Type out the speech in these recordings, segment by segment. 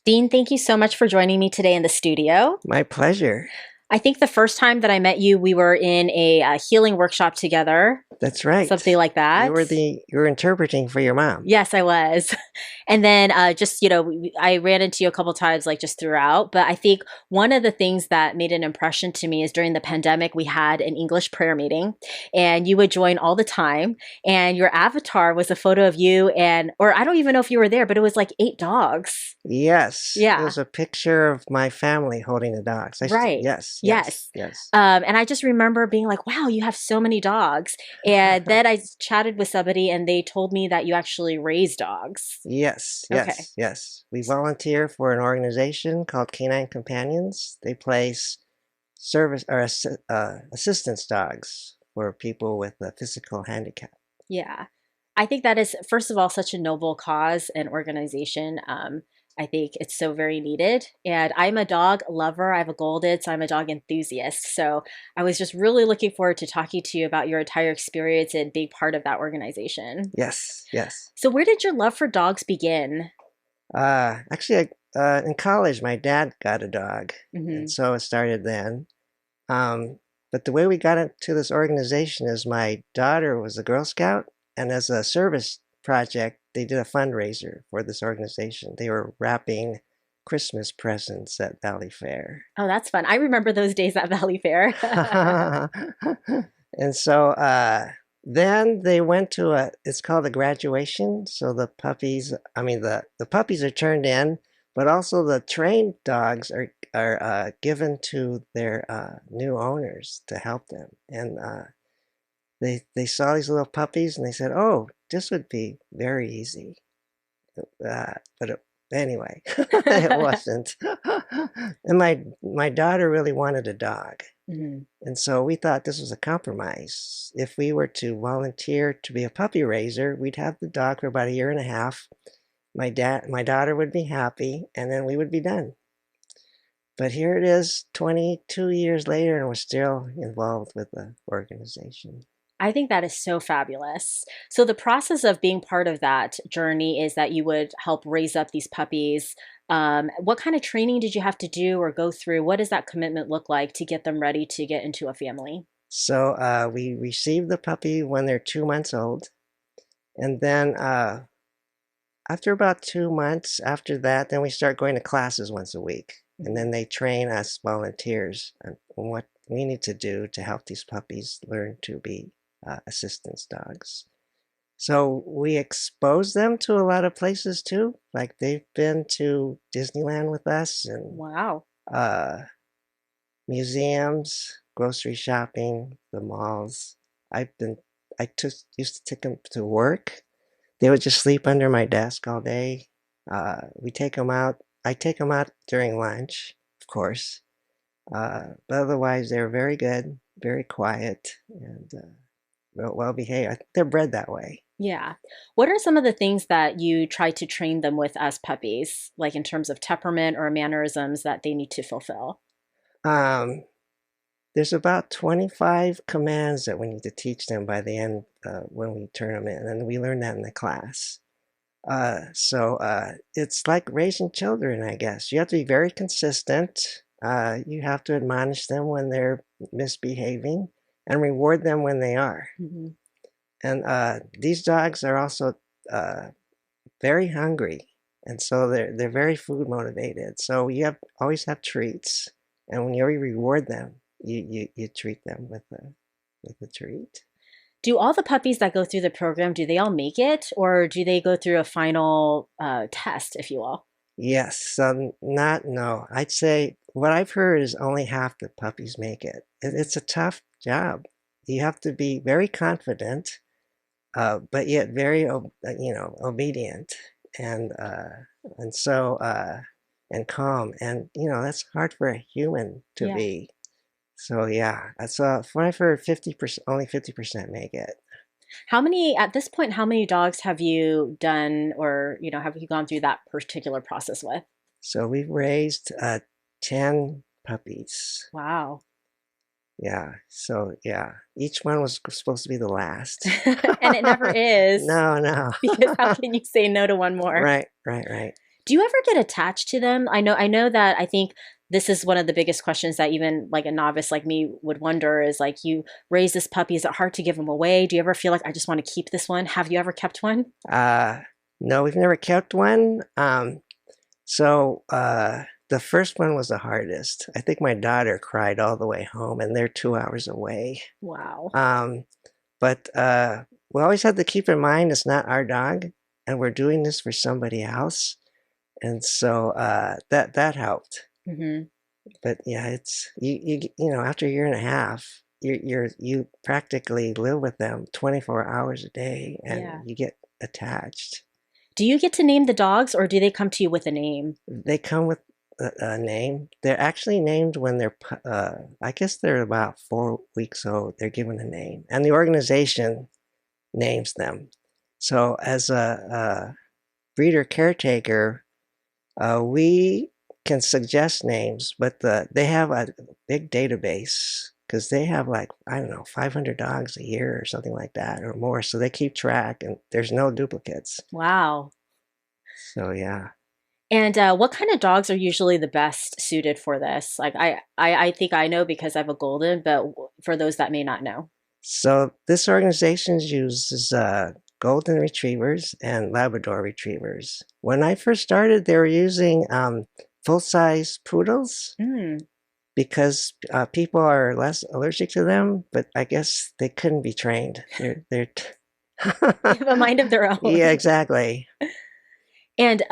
Dean, thank you so much for joining me today in the studio. My pleasure. I think the first time that I met you, we were in a healing workshop together, That's right. something like that. You were interpreting for your mom. Yes, I was. And then just, I ran into you a couple times, like just throughout. But I think one of the things that made an impression to me is during the pandemic, we had an English prayer meeting and you would join all the time. And your avatar was a photo of you or I don't even know if you were there, but it was like 8 dogs. Yes, it Yeah. was a picture of my family holding the dogs. Right. Yes, yes, Yes. yes. And I just remember being like, wow, you have so many dogs. And then I chatted with somebody and they told me that you actually raise dogs. Yes, Okay. yes, yes. We volunteer for an organization called Canine Companions. They place assistance dogs for people with a physical handicap. Yeah. I think that is, first of all, such a noble cause and organization. I think it's so very needed. And I'm a dog lover. I have a golden, so I'm a dog enthusiast. So I was just really looking forward to talking to you about your entire experience and being part of that organization. Yes, yes. So, where did your love for dogs begin? In college, my dad got a dog, and Hmm. so it started then. But the way we got into this organization is my daughter was a Girl Scout, and as a service project, they did a fundraiser for this organization. They were wrapping Christmas presents at Valley Fair. Oh, that's fun. I remember those days at Valley Fair. And so then they went to it's called a graduation. So the puppies are turned in, but also the trained dogs are given to their new owners to help them. And they saw these little puppies and they said, "Oh, this would be very easy." But anyway, it wasn't. And my daughter really wanted a dog. Mhm. And so we thought this was a compromise. If we were to volunteer to be a puppy raiser, we'd have the dog for about a year and a half. My daughter would be happy, and then we would be done. But here it is, 22 years later, and we're still involved with the organization. I think that is so fabulous. So, the process of being part of that journey is that you would help raise up these puppies. What kind of training did you have to do or go through? What does that commitment look like to get them ready to get into a family? So we receive the puppy when they're 2 months old, and then after about 2 months after that, then we start going to classes once a week. And Mhm. then they train us volunteers on what we need to do to help these puppies learn to be assistance dogs. So we expose them to a lot of places too. Like they've been to Disneyland with us and Wow. uh, museums, grocery shopping, the malls. I've been, I took used to take them to work. They would just sleep under my desk all day. We take them out. I take them out during lunch, of course. But otherwise, they're very good, very quiet, and well behaved. I think they're bred that way. Yeah. What are some of the things that you try to train them with as puppies, like in terms of temperament or mannerisms that they need to fulfill? Um, there's about 25 commands that we need to teach them by the end when we turn them in, and we learn that in the class. It's like raising children, I guess. You have to be very consistent. You have to admonish them when they're misbehaving and reward them when they are. Mhm. And these dogs are also uh, very hungry, and so they're very food motivated. So you have always have treats, and when you reward them, you treat them with a treat. Do all the puppies that go through the program, do they all make it, or do they go through a final test, if you will? Yes, not no. I'd say what I've heard is only half the puppies make it. It's a tough job. You have to be very confident, but yet very, obedient, and and calm, and that's hard for a human to Yeah. be. So yeah, that's what I've heard. 50%, only 50% make it. At this point, how many dogs have you done or, have you gone through that particular process with? So we've raised 10 puppies. Wow. Yeah. So yeah, each one was supposed to be the last. And it never is, No, no. because how can you say no to one more? Right, right, right. Do you ever get attached to them? I know that I think this is one of the biggest questions that even like a novice like me would wonder is like you raise this puppy, is it hard to give him away? Do you ever feel like I just want to keep this one? Have you ever kept one? Uh, no, we've never kept one. The first one was the hardest. I think my daughter cried all the way home, and they're 2 hours away. Wow. Um, but we always have to keep in mind it's not our dog, and we're doing this for somebody else, and so that helped. Hmm. But yeah, it's you know after a year and a half, you practically live with them 24 hours a day, and Yeah. you get attached. Do you get to name the dogs or do they come to you with a name? They come with a name. They're actually named when I guess they're about 4 weeks old. They're given a name, and the organization names them. So as a breeder caretaker, we can suggest names, but they have a big database because they have like, I don't know, 500 dogs a year or something like that or more. So they keep track and there's no duplicates. Wow. So yeah. And what kind of dogs are usually the best suited for this? Like I think I know because I have a golden, but for those that may not know. So this organization uses golden retrievers and Labrador retrievers. When I first started, they were using full-size poodles Mm. because people are less allergic to them, but I guess they couldn't be trained. They have a mind of their Yeah, own. exactly. And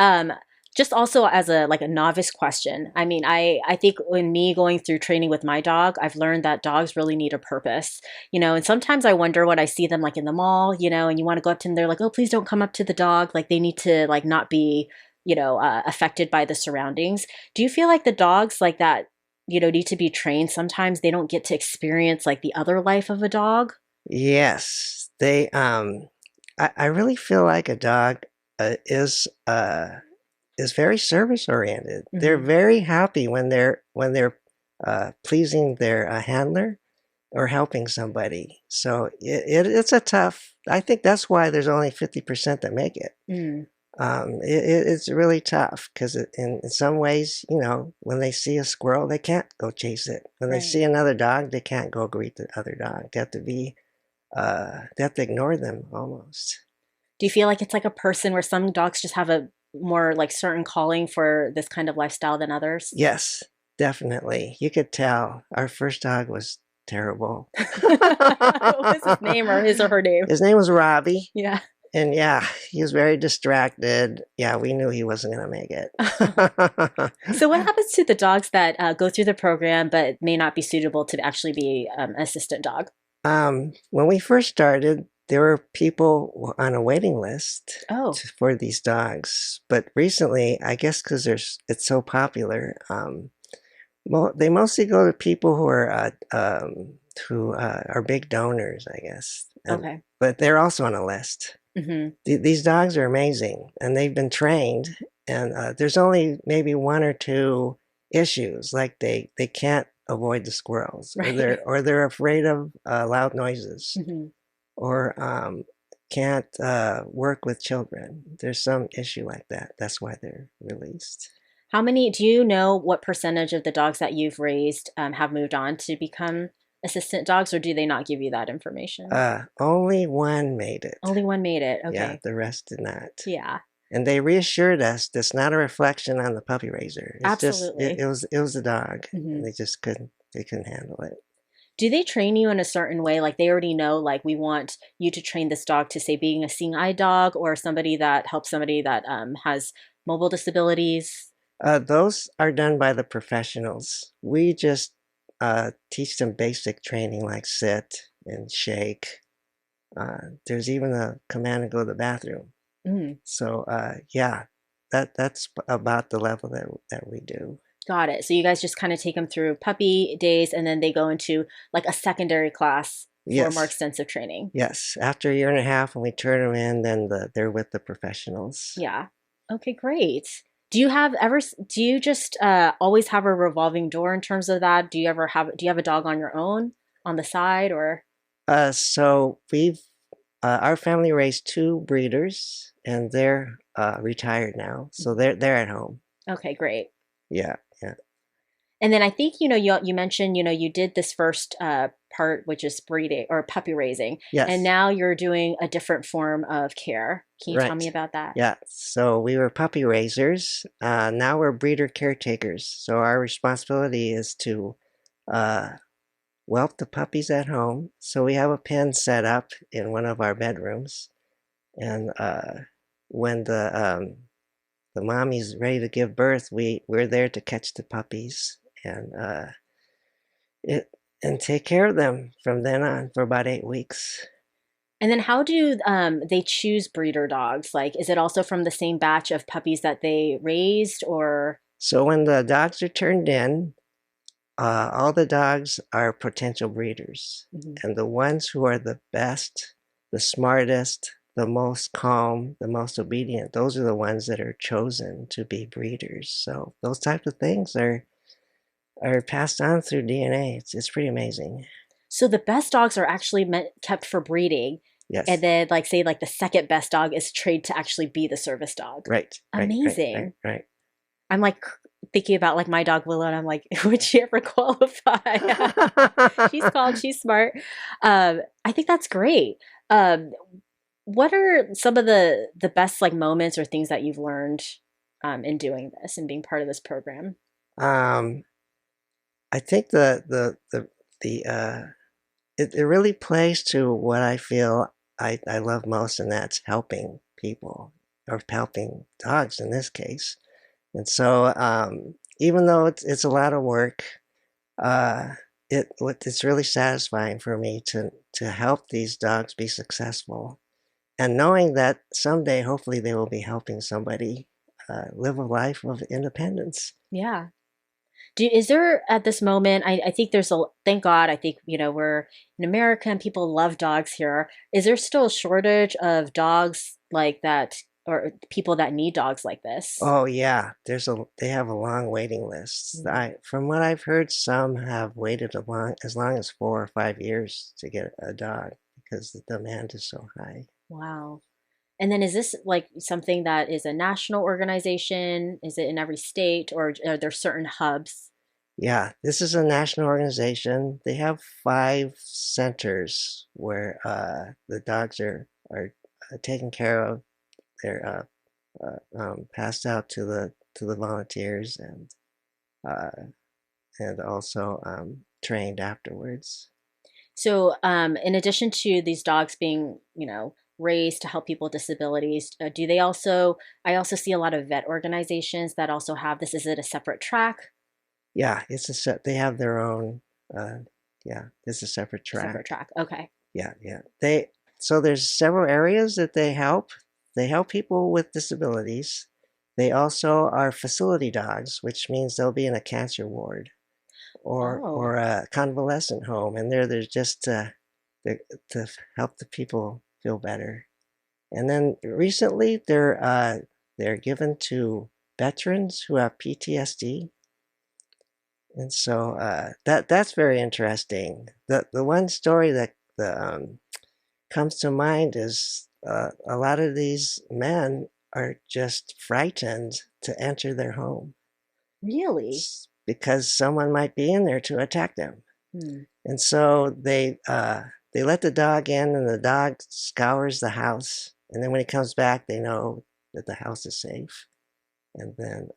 just also as a like a novice question, I mean, I think when me going through training with my dog, I've learned that dogs really need a purpose, and sometimes I wonder when I see them like in the mall, and you want to go up to them, they're like, oh, please don't come up to the dog. Like they need to like not be, affected by the surroundings. Do you feel like the dogs like that, need to be trained? Sometimes they don't get to experience like the other life of a dog. Yes, I really feel like a dog is very service oriented. They're Hmm. very happy when they're pleasing their handler or helping somebody. So it's a tough. I think that's why there's only 50% that make it. Mm, It's really tough because in some ways, when they see a squirrel, they can't go chase it. When they right. see another dog, they can't go greet the other dog. They have to ignore them almost. Do you feel like it's like a person where some dogs just have a more like certain calling for this kind of lifestyle than others? Yes, definitely. You could tell our first dog was terrible. What was his name or his or her name? His name was Robbie. Yeah. And yeah, he was very distracted. Yeah, we knew he wasn't going to make it. So what happens to the dogs that go through the program but may not be suitable to actually be an assistant dog? When we first started, there were people on a waiting list Oh, for these dogs. But recently, I guess because it's so popular, they mostly go to people who are big donors, I guess. okay. But they're also on a list. Hmm. These dogs are amazing, and they've been trained. And there's only maybe one or two issues, like they can't avoid the squirrels, or Right. they're afraid of loud noises, Hmm. or can't work with children. There's some issue like that. That's why they're released. How many, do you know what percentage of the dogs that you've raised have moved on to become assistant dogs, or do they not give you that information? Only one made it. Only one made it. Yeah, Okay. the rest did not. Yeah, And they reassured us that's not a reflection on the puppy raiser. It's just absolutely. it was the dog, Hmm. and they couldn't handle it. Do they train you in a certain way? Like they already know, like we want you to train this dog to say being a seeing eye dog or somebody that helps somebody that has mobile disabilities. Those are done by the professionals. We just teach them basic training like sit and shake. There's even a command to go to the bathroom. Mm, So yeah, that's about the level that we do. got it. So you guys just kind of take them through puppy days and then they go into like a secondary class for more Yes, extensive training. yes. After a year and a half, when we turn them in, then they're with the professionals. Yeah. Okay, great. Do you just always have a revolving door in terms of that? Do you have a dog on your own on the side or? So we've our family raised two breeders, and they're retired now, so they're at home. Okay, great. Yeah, yeah. And then I think, you mentioned, you did this first part, which is breeding or puppy raising, and Yes, now you're doing a different form of care. Can you tell me right. about that? Yeah, so we were puppy raisers. Now we're breeder caretakers. So our responsibility is to uh, whelp the puppies at home. So we have a pen set up in one of our bedrooms, and when the mommy's ready to give birth, we're there to catch the puppies and it and take care of them from then on for about 8 weeks. And then how do they choose breeder dogs? Like, is it also from the same batch of puppies that they raised, or? So when the dogs are turned in, all the dogs are potential breeders, Mhm. and the ones who are the best, the smartest, the most calm, the most obedient, those are the ones that are chosen to be breeders. So those types of things are passed on through DNA. It's pretty amazing. So the best dogs are actually kept for breeding, and Yes. then like say like the second best dog is trained to actually be the service dog. Right, right, right, right, Amazing. right. I'm like thinking about like my dog Willow, and I'm like, would she ever qualify? She's called, she's smart. I think that's great. Um, what are some of the best like moments or things that you've learned in doing this and being part of this program? um, I think the it really plays to what I feel I love most, and that's helping people or helping dogs in this case. And so, even though it's a lot of work, uh, it's really satisfying for me to help these dogs be successful, and knowing that someday, hopefully, they will be helping somebody live a life of independence. Yeah. Is there at this moment, I think there's thank God, I think, we're in America and people love dogs here. Is there still a shortage of dogs like that or people that need dogs like this? Oh yeah, they have a long waiting list. Mm, From what I've heard, some have waited as long as 4 or 5 years to get a dog because the demand is so high. wow. And then is this like something that is a national organization? Is it in every state or are there certain hubs? Yeah, this is a national organization. They have 5 centers where the dogs are taken care of. They're passed out to the volunteers uh, and also trained afterwards. So, in addition to these dogs being, raised to help people with disabilities, do they also? I also see a lot of vet organizations that also have this. Is it a separate track? Yeah, it's a set. They have their own. Uh, yeah, it's a separate A separate track. track. Okay. Yeah, yeah. They so there's several areas that they help. They help people with disabilities. They also are facility dogs, which means they'll be in a cancer ward Oh, or a convalescent home, and they're just to to help the people feel better. And then recently, they're given to veterans who have PTSD, and so that's very interesting. The one story that comes to mind is a lot of these men are just frightened to enter their home really? because someone might be in there to attack them. Hmm. And so they let the dog in, and the dog scours the house. And then when he comes back, they know that the house is safe. And then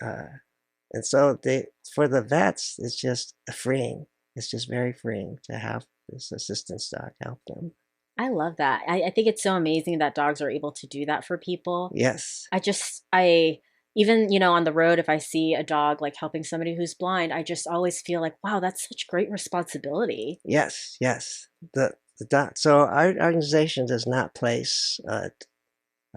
and so they for the vets, it's just freeing. It's just very freeing to have this assistance dog help them. I love that. I think it's so amazing that dogs are able to do that for people. Yes, I even, on the road, if I see a dog like helping somebody who's blind, I just always feel like, wow, that's such great responsibility. yes, yes. The dog. So our organization does not place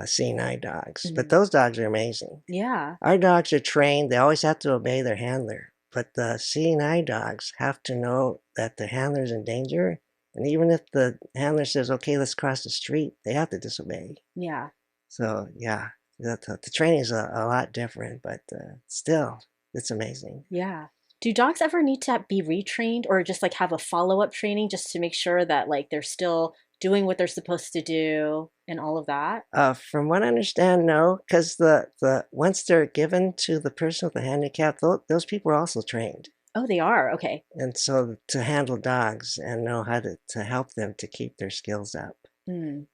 seeing dogs, but Mhm. those dogs are amazing. Yeah. Our dogs are trained, they always have to obey their handler, but the seeing eye dogs have to know that the handler's in danger. And even if the handler says, okay, let's cross the street, they have to disobey. Yeah. So, yeah, the training is a lot different, but still, it's amazing. Yeah. Do dogs ever need to be retrained or just like have a follow-up training just to make sure that like they're still doing what they're supposed to do? and all of that? From what I understand, no, because the once they're given to the person with the handicap, those people are also trained, Oh, they are. Okay. and so to handle dogs and know how to help them to keep their skills up. Mm.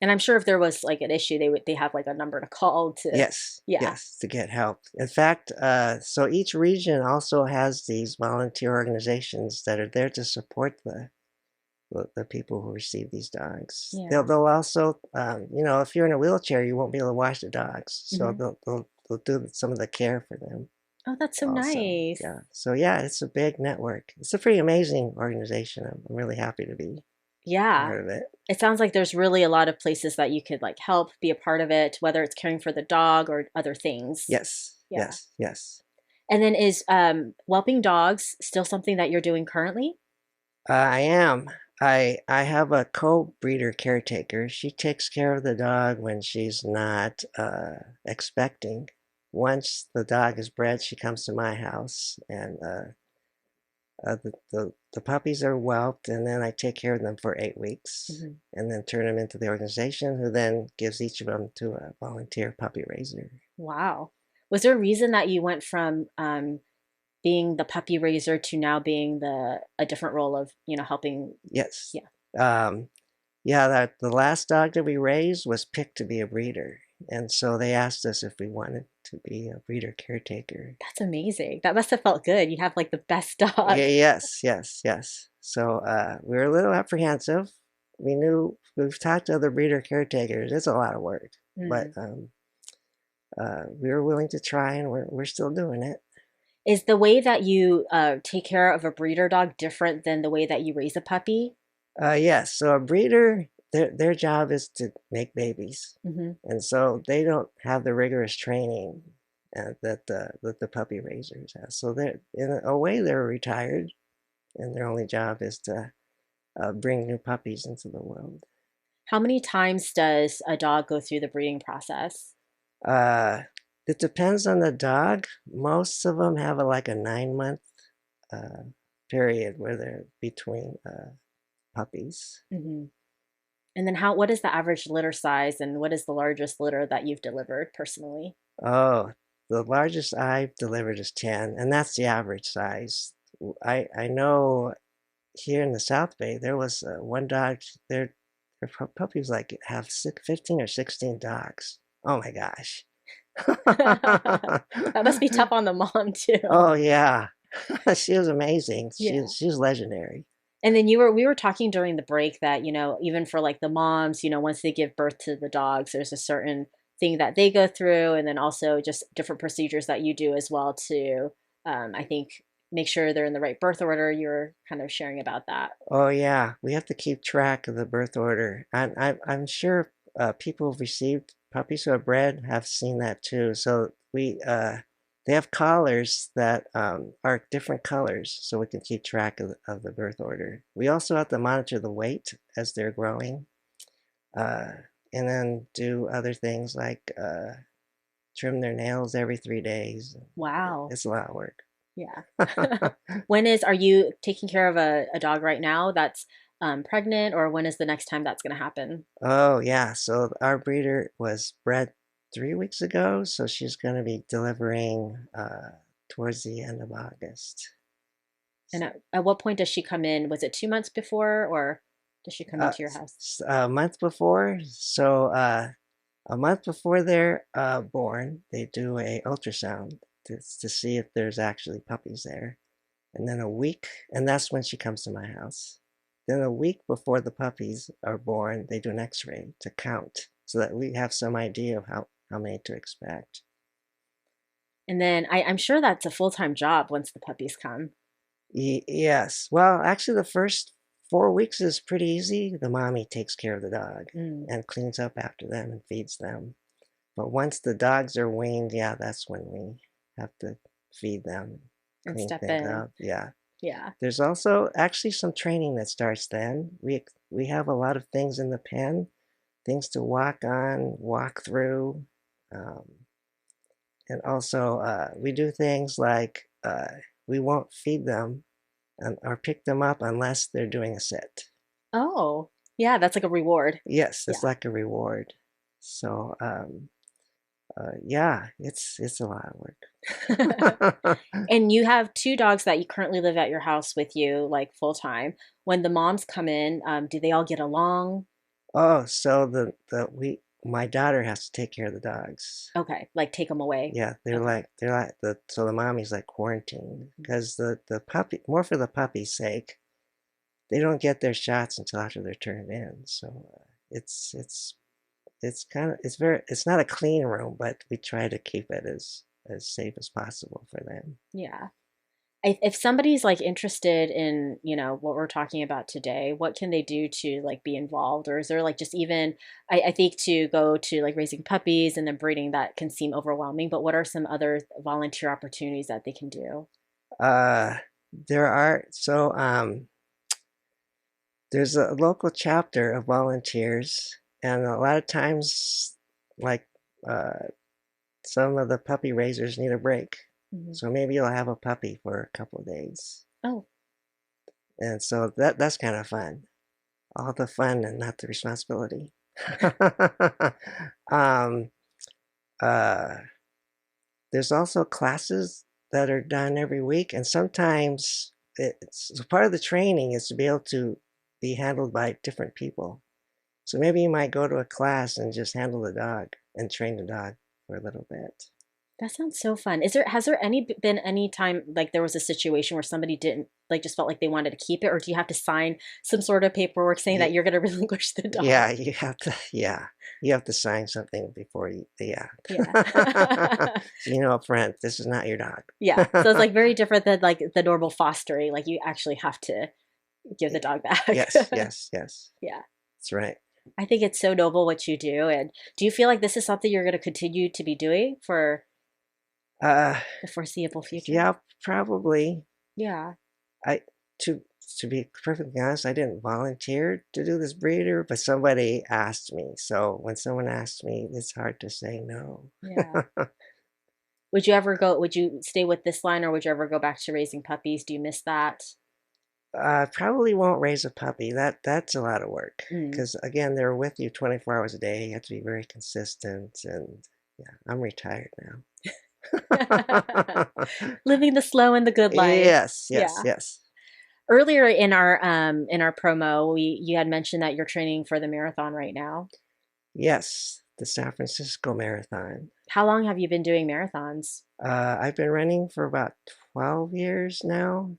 And I'm sure if there was like an issue, they have like a number to call to, Yes, yeah. yes, to get help. In fact, so each region also has these volunteer organizations that are there to support the people who receive these dogs. They'll Yeah. they'll also, if you're in a wheelchair, you won't be able to wash the dogs, so Hmm. they'll do some of the care for them Oh, that's so also. nice. Yeah. So yeah, it's a big network. It's a pretty amazing organization. I'm really happy to be Yeah. part of it. It sounds like there's really a lot of places that you could like help, be a part of it, whether it's caring for the dog or other things. Yes, Yeah. yes, yes. And then is whelping dogs still something that you're doing currently? I am. I have a co-breeder caretaker. She takes care of the dog when she's not expecting. Once the dog is bred, she comes to my house, and the puppies are whelped, and then I take care of them for 8 weeks, Hmm. and then turn them into the organization, who then gives each of them to a volunteer puppy raiser. Wow. Was there a reason that you went from being the puppy raiser to now being the a different role of, helping? Yes. Yeah, Um, yeah, the last dog that we raised was picked to be a breeder. And so they asked us if we wanted to be a breeder caretaker. that's amazing. That must have felt good. You have like the best dog. Yeah, yes, yes, yes. So we were a little apprehensive. We knew we've talked to other breeder caretakers. It's a lot of work, but Mm. we were willing to try, and we're still doing it. Is the way that you take care of a breeder dog different than the way that you raise a puppy? Yes. So a breeder, their job is to make babies, Hmm. and so they don't have the rigorous training that the puppy raisers have. So they're in a way they're retired, and their only job is to bring new puppies into the world. How many times does a dog go through the breeding process? Uh, it depends on the dog. Most of them have like a 9 month uh, period where they're between puppies. Hmm. And then what is the average litter size and what is the largest litter that you've delivered personally? Oh, the largest I've delivered is 10, and that's the average size. I know here in the South Bay, there was one dog, their puppies like have 15 or 16 dogs. Oh my gosh. That must be tough on the mom too. Oh yeah. She was amazing. Yeah. She was legendary. And then we were talking during the break that, even for like the moms, once they give birth to the dogs, there's a certain thing that they go through, and then also just different procedures that you do as well to, I think, make sure they're in the right birth order. You're kind of sharing about that. Oh yeah, we have to keep track of the birth order. And I'm sure people who've received puppies who are bred have seen that too. So they have collars that are different colors, so we can keep track of the birth order. We also have to monitor the weight as they're growing, uh, and then do other things like trim their nails every 3 days. Wow. It's a lot of work. Yeah. Are you taking care of a dog right now that's pregnant, or when is the next time that's going to happen? Oh, yeah. So our breeder was bred 3 weeks ago, so she's going to be delivering towards the end of August. And at what point does she come in? Was it 2 months before, or does she come into your house? A month before, so a month before they're born, they do a ultrasound to see if there's actually puppies there. And then a week, and that's when she comes to my house. Then a week before the puppies are born, they do an x-ray to count so that we have some idea of how many to expect. And then I'm sure that's a full-time job once the puppies come. Yes. Well, actually, the first 4 weeks is pretty easy. The mommy takes care of the dog Mm, and cleans up after them and feeds them. But once the dogs are weaned, yeah, that's when we have to feed them, and clean step things in. up. Yeah. Yeah. There's also actually some training that starts then. We have a lot of things in the pen, things to walk on, walk through, um, and also we do things like we won't feed them or pick them up unless they're doing a sit. Oh. Yeah, that's like a reward. Yes, it's Yeah. like a reward. So, yeah, it's a lot of work. And you have two dogs that you currently live at your house with you, like full time. When the moms come in, do they all get along? Oh, so my daughter has to take care of the dogs. Okay, like take them away. Yeah, Okay. they're like the mommy's like quarantined because the puppy, more for the puppy's sake, they don't get their shots until after they're turned in. So it's kind of it's not a clean room, but we try to keep it as safe as possible for them. Yeah. If somebody's like interested in, what we're talking about today, what can they do to like be involved? Or is there like just even, I think to go to like raising puppies and then breeding that can seem overwhelming, but what are some other volunteer opportunities that they can do? Uh, there are there's a local chapter of volunteers, and a lot of times, like uh, some of the puppy raisers need a break. Mhm. So maybe you'll have a puppy for a couple of days. Oh, And so that's kind of fun. All the fun and not the responsibility. um, uh, there's also classes that are done every week, and sometimes it's so part of the training is to be able to be handled by different people. So maybe you might go to a class and just handle the dog and train the dog for a little bit. that sounds so fun. Has there been any time like there was a situation where somebody didn't like just felt like they wanted to keep it, or do you have to sign some sort of paperwork saying that Ye- you're going to relinquish the dog? Yeah, you have to sign something before yeah. Yeah. So you know up front, this is not your dog. Yeah. So it's like very different than like the normal fostering. Like you actually have to give the dog back. Yes, yes, yes. Yeah. That's right. I think it's so noble what you do. And do you feel like this is something you're going to continue to be doing for Uh, the foreseeable future? yeah, probably. Yeah. I to to be perfectly honest, I didn't volunteer to do this breeder, but somebody asked me. So when someone asks me, it's hard to say no. Yeah. Would you stay with this line or would you ever go back to raising puppies? Do you miss that? Probably won't raise a puppy. That's a lot of work Mm. because again, they're with you 24 hours a day. You have to be very consistent, and yeah, I'm retired now. Living the slow and the good life. Yes, yes, Yeah. yes, Earlier in our promo, we you had mentioned that you're training for the marathon right now. yes. The San Francisco Marathon. How long have you been doing marathons? I've been running for about 12 years now.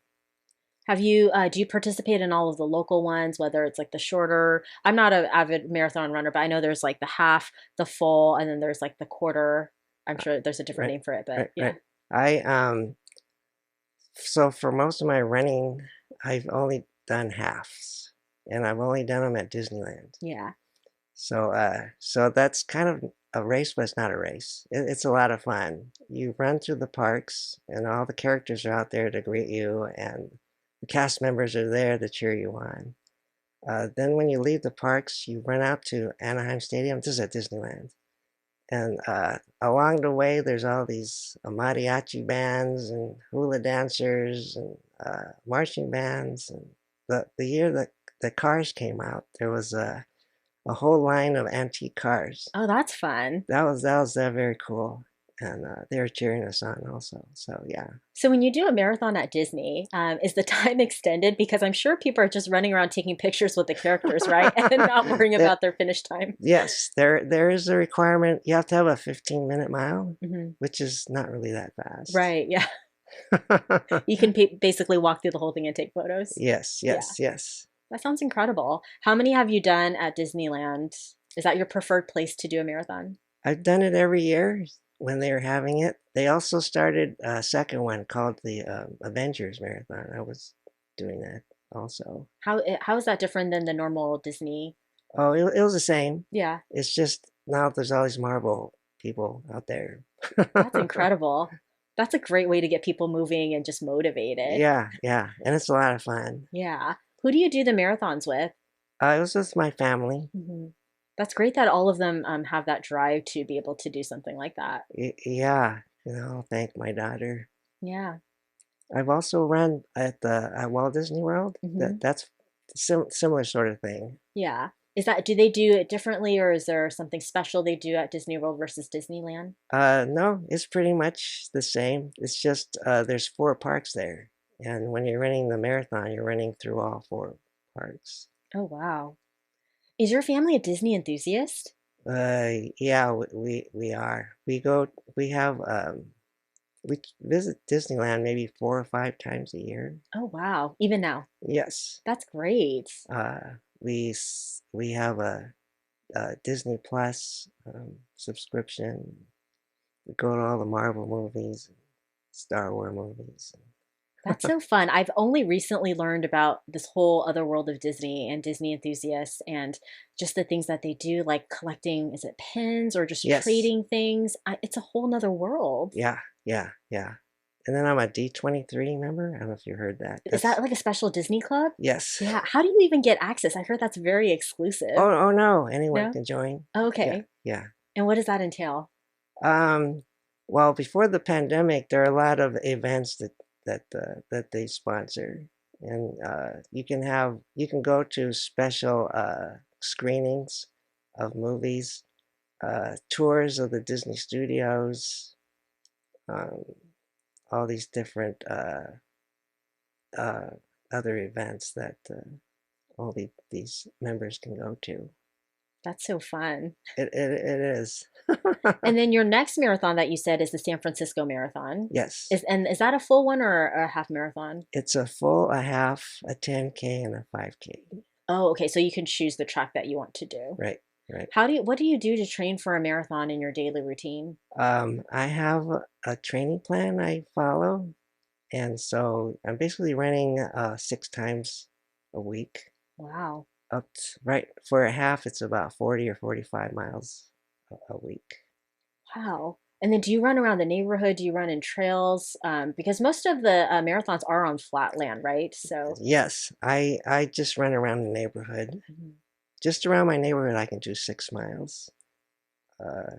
Have you do you participate in all of the local ones, whether it's like the shorter? I'm not an avid marathon runner, but I know there's like the half, the full, and then there's like the quarter. I'm sure there's a different Right, name for it, but right, yeah. right. I so for most of my running, I've only done halves, and I've only done them at Disneyland. Yeah. So that's kind of a race, but it's not a race. It's a lot of fun. You run through the parks, and all the characters are out there to greet you, and the cast members are there to cheer you on. Then when you leave the parks, you run out to Anaheim Stadium. This is at Disneyland. And along the way, there's all these mariachi bands and hula dancers and marching bands. And the year that the cars came out, there was a whole line of antique cars. Oh, that's fun. That was very cool, and they were cheering us on also. So yeah. So when you do a marathon at Disney, is the time extended? Because I'm sure people are just running around taking pictures with the characters, right? And not worrying That, about their finish time. yes, there is a requirement. You have to have a 15-minute mile, Hmm. which is not really that fast. Right. Yeah. You can basically walk through the whole thing and take photos. Yes, Yeah. yes, yes. That sounds incredible. How many have you done at Disneyland? Is that your preferred place to do a marathon? I've done it every year when they were having it. They also started a second one called the Avengers Marathon. I was doing that also. How is that different than the normal Disney? Oh, it was the same. Yeah, It's just now there's all these Marvel people out there. that's incredible. That's a great way to get people moving and just motivated. Yeah, yeah, and it's a lot of fun. Yeah. Who do you do the marathons with? It was with my family. Hmm. That's great that all of them have that drive to be able to do something like that. Yeah, thank my daughter. Yeah. I've also run at Walt Disney World. Hmm. That's similar sort of thing. Yeah. Is that, do they do it differently, or is there something special they do at Disney World versus Disneyland? No, it's pretty much the same. It's just there's four parks there, and when you're running the marathon, you're running through all four parks. Oh, wow. Is your family a Disney enthusiast? Yeah, we are. We have we visit Disneyland maybe 4 or 5 times a year. Oh, wow. Even now. Yes. That's great. We have a Disney Plus subscription. We go to all the Marvel movies, Star Wars movies. That's so fun. I've only recently learned about this whole other world of Disney and Disney enthusiasts and just the things that they do, like collecting, is it pins or just Yes. trading things? It's a whole nother world. Yeah, yeah, yeah. And then I'm a D23 member. I don't know if you heard that. Is that That's like a special Disney club? yes. Yeah. How do you even get access? I heard that's very exclusive. Oh no, anyone No? can join. Yeah, Okay. yeah. And what does that entail? Um, well, before the pandemic, there are a lot of events that they sponsor, and you can go to special screenings of movies, tours of the Disney studios, um, all these different uh, other events that these members can go to. That's so fun. It is. And then your next marathon that you said is the San Francisco Marathon. Yes. Is that a full one or a half marathon? It's a full, a half, a 10K, and a 5K. Oh, okay. So you can choose the track that you want to do. Right, right. What do you do to train for a marathon in your daily routine? I have a training plan I follow, and so I'm basically running 6 times a week. Wow. Right for a half, it's about 40 or 45 miles a week. Wow. And then do you run around the neighborhood? Do you run in trails? Because most of the marathons are on flat land, right? So, Yes, I just run around the neighborhood. mhm. Just around my neighborhood, I can do 6 miles.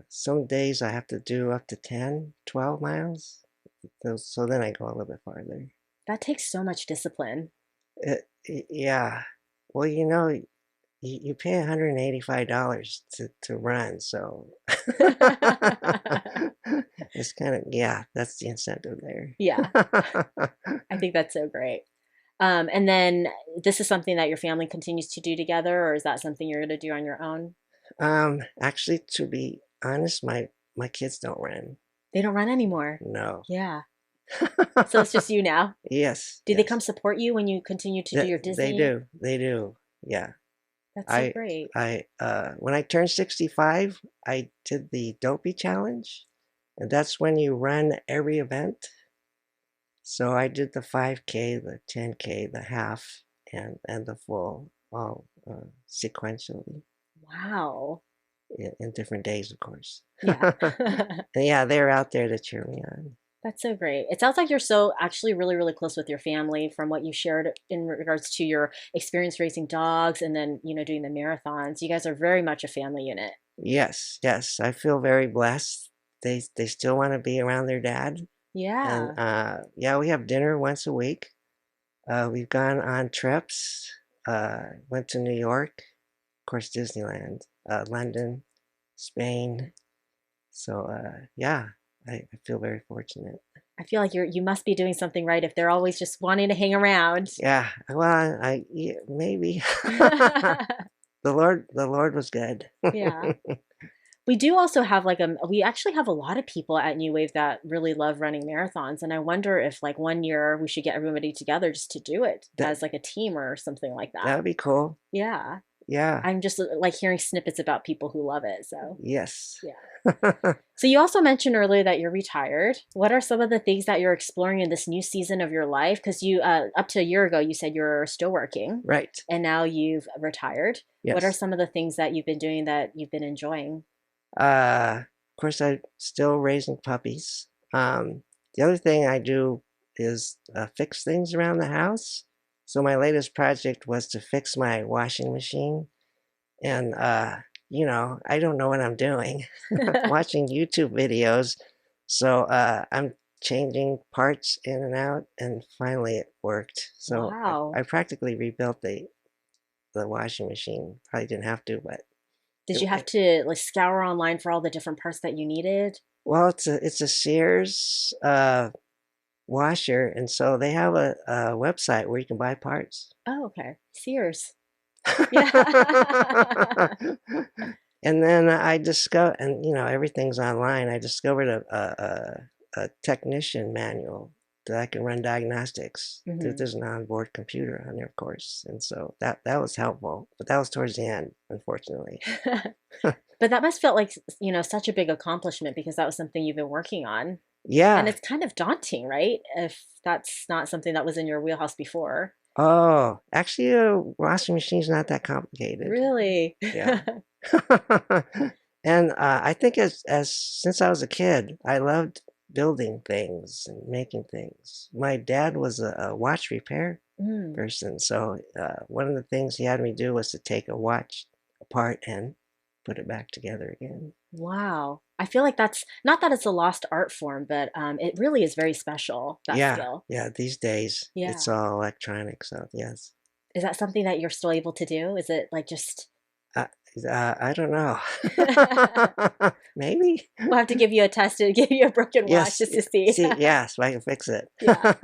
Some days I have to do up to 10, 12 miles. So then I go a little bit farther. That takes so much discipline. Yeah. Well, you pay $185 to run, so it's kind of, yeah, that's the incentive there. Yeah, I think that's so great. And then this is something that your family continues to do together, or is that something you're going to do on your own? Actually, to be honest, my kids don't run. They don't run anymore. No. Yeah. So it's just you now. Yes, Do they come yes. support you when you continue to do your They Disney? do. They do. Yeah. That's so I great. when I turned 65, I did the Dopey Challenge, and that's when you run every event. So I did the 5K, the 10K, the half, and the full, all sequentially Wow. in different days, of course. Yeah. And yeah, they're out there to cheer me on. That's so great. It sounds like you're so actually really, really close with your family from what you shared in regards to your experience raising dogs and then, doing the marathons. You guys are very much a family unit. Yes, yes, I feel very blessed. They still want to be around their dad, and Yeah. yeah, we have dinner once a week. We've gone on trips. Went to New York, of course, Disneyland, London, Spain. So yeah, I feel very fortunate. I feel like you must be doing something right if they're always just wanting to hang around. Yeah, well, yeah, maybe the Lord was good. Yeah. We do also have we actually have a lot of people at New Wave that really love running marathons. And I wonder if like one year we should get everybody together just to do it That as like a team or something like that that. would be cool. Yeah. Yeah. I'm just like hearing snippets about people who love it. So, Yes. yeah. So you also mentioned earlier that you're retired. What are some of the things that you're exploring in this new season of your life? Because you, up to a year ago, you said you're still working Right. and now you've retired. What are Yes. some of the things that you've been doing that you've been enjoying? Of course, I'm still raising puppies. The other thing I do is fix things around the house. So my latest project was to fix my washing machine, and I don't know what I'm doing. Watching YouTube videos, so I'm changing parts in and out, and finally it worked. So Wow. I practically rebuilt the washing machine. Probably didn't have to, but Did it, you have it, to like scour online for all the different parts that you needed? well, it's a Sears washer, and so they have a website where you can buy parts. Oh, okay. Sears. Yeah. And then I discovered, and everything's online. I discovered a technician manual that I can run diagnostics. Hmm. There's an onboard computer on there, of course, and so that was helpful. But that was towards the end, unfortunately. But that must feel like, such a big accomplishment because that was something you've been working on. And Yeah. it's kind of daunting, right? If that's not something that was in your wheelhouse before. Oh, actually, a washing machine's not that complicated. Really? Yeah. And I think as since I was a kid, I loved building things and making things. My dad was a watch repair Mm. person, so one of the things he had me do was to take a watch apart and put it back together again. Wow. I feel like that's not that it's a lost art form, but it really is very special, that Yeah, skill. yeah. These days, it's Yeah. all electronic, so yes. Is that something that you're still able to do? Is it like just Uh, I don't know. we'll Maybe. have to give you a test to give you a broken watch Yes. just to see. See, yes, I can fix it. Yeah.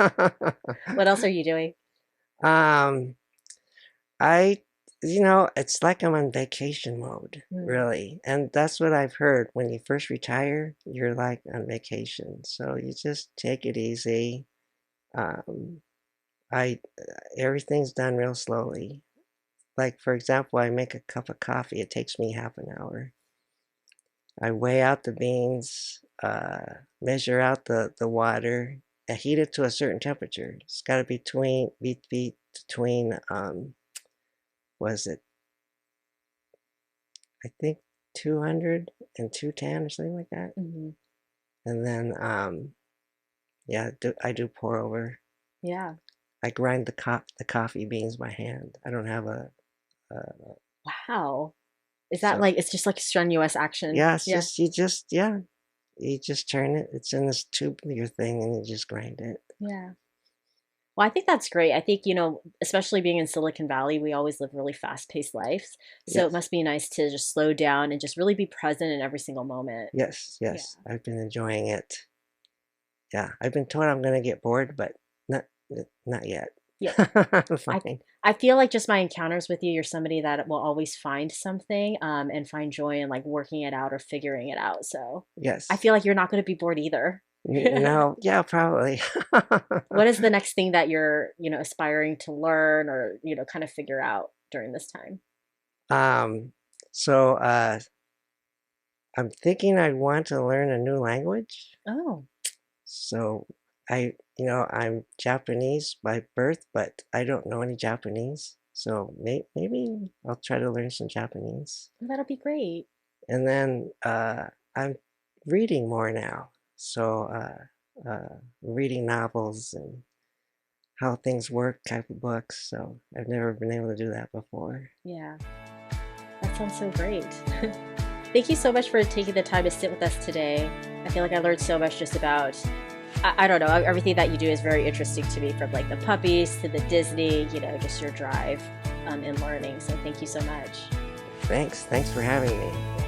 What else are you doing? um, I, it's like I'm on vacation mode, Mm. really. And that's what I've heard. When you first retire, you're like on vacation. So you just take it easy. Um, I, everything's done real slowly. Like, for example, I make a cup of coffee. It takes me half an hour. I weigh out the beans, measure out the water, and heat it to a certain temperature. It's got to be between was it I think 200 and 210 or something like that. Hmm. And then yeah, I do pour over. Yeah. I grind the coffee beans by hand. I don't have a Wow. Is that so like it's just like strenuous action? yeah, it's Yeah. just you just turn it. It's in this tubular thing, and you just grind it. Yeah. Well, I think that's great. I think, especially being in Silicon Valley, we always live really fast-paced lives. So it Yes. must be nice to just slow down and just really be present in every single moment. Yes, Yeah. yes, I've been enjoying it. Yeah, I've been told I'm gonna get bored, but not not yet. Yeah. I'm I fine. I feel like just my encounters with you, you're somebody that will always find something and find joy in like working it out or figuring it out. So I Yes. feel like you're not going to be bored either. No, yeah, probably. What is the next thing that you're, aspiring to learn or, kind of figure out during this time? Um, so I'm thinking I want to learn a new language. Oh, So I'm Japanese by birth, but I don't know any Japanese. So maybe I'll try to learn some Japanese. well, that'll be great. And then I'm reading more now. So reading novels and how things work type of books. So I've never been able to do that before. Yeah, that sounds so great. Thank you so much for taking the time to sit with us today. I feel like I learned so much just about, I don't know, everything that you do is very interesting to me from like the puppies to the Disney, just your drive in learning. So thank you so much. Thanks for having me.